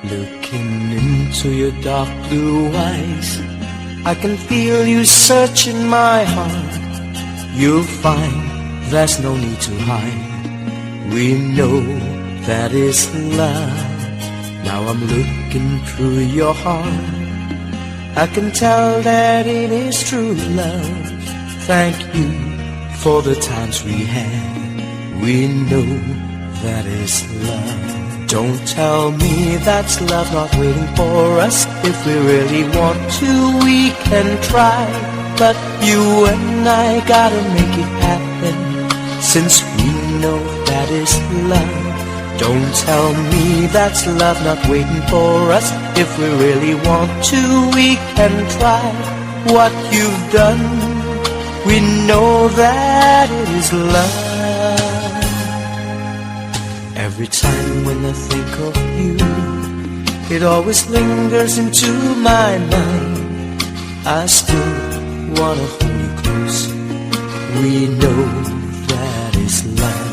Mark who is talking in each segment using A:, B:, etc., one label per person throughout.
A: Looking into your dark blue eyes, I can feel you searching my heart. You'll find there's no need to hide. We know that is love. Now I'm looking through your heart. I can tell that it is true love. Thank you for the times we had. We know that is love. Don't tell me that's love not waiting for us. If we really want to, we can try. But you and I gotta make it happen, since we know that is love. Don't tell me that's love not waiting for us. If we really want to, we can try. What you've done, we know that it is love. Every time when I think of you, it always lingers into my mind. I still wanna hold you close. We know that is love.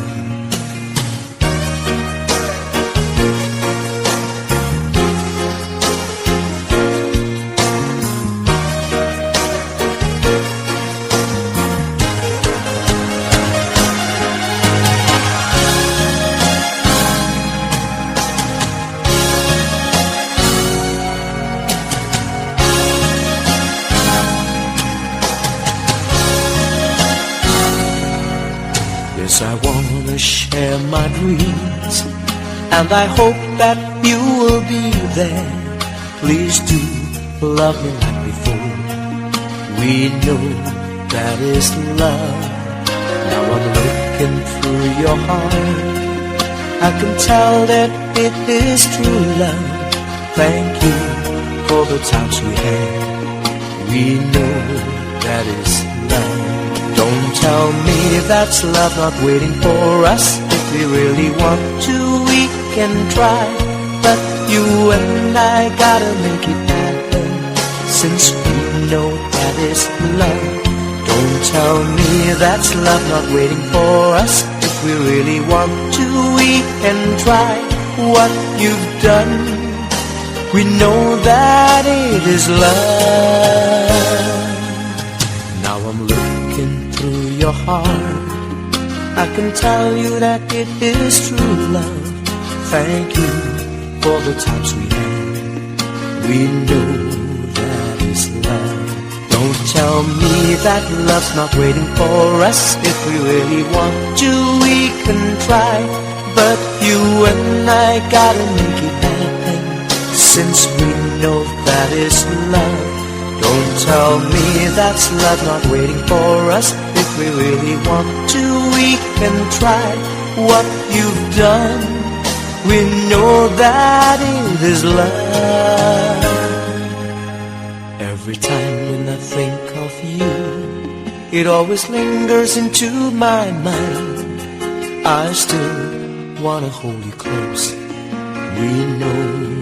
A: Yes, I wanna share my dreams, and I hope that you will be there. Please do love me like before. We know that is love. Now I'm looking through your heart. I can tell that it is true love. Thank you for the times we had. We know that is love. Don't tell me that's love not waiting for us. If we really want to, we can try. But you and I gotta make it happen, since we know that is love. Don't tell me that's love not waiting for us. If we really want to, we can try. What you've done, we know that it is love. Now I'm looking through your heart. I can tell you that it is true love. Thank you for the times we had. We know that is love. Don't tell me that love's not waiting for us. If we really want to, we can try. But you and I gotta make it happen, since we know that is love. Don't tell me that's love not waiting for us. If we really want to, we can try. What you've done, we know that it is love. Every time when I think of you, it always lingers into my mind. I still wanna hold you close. We know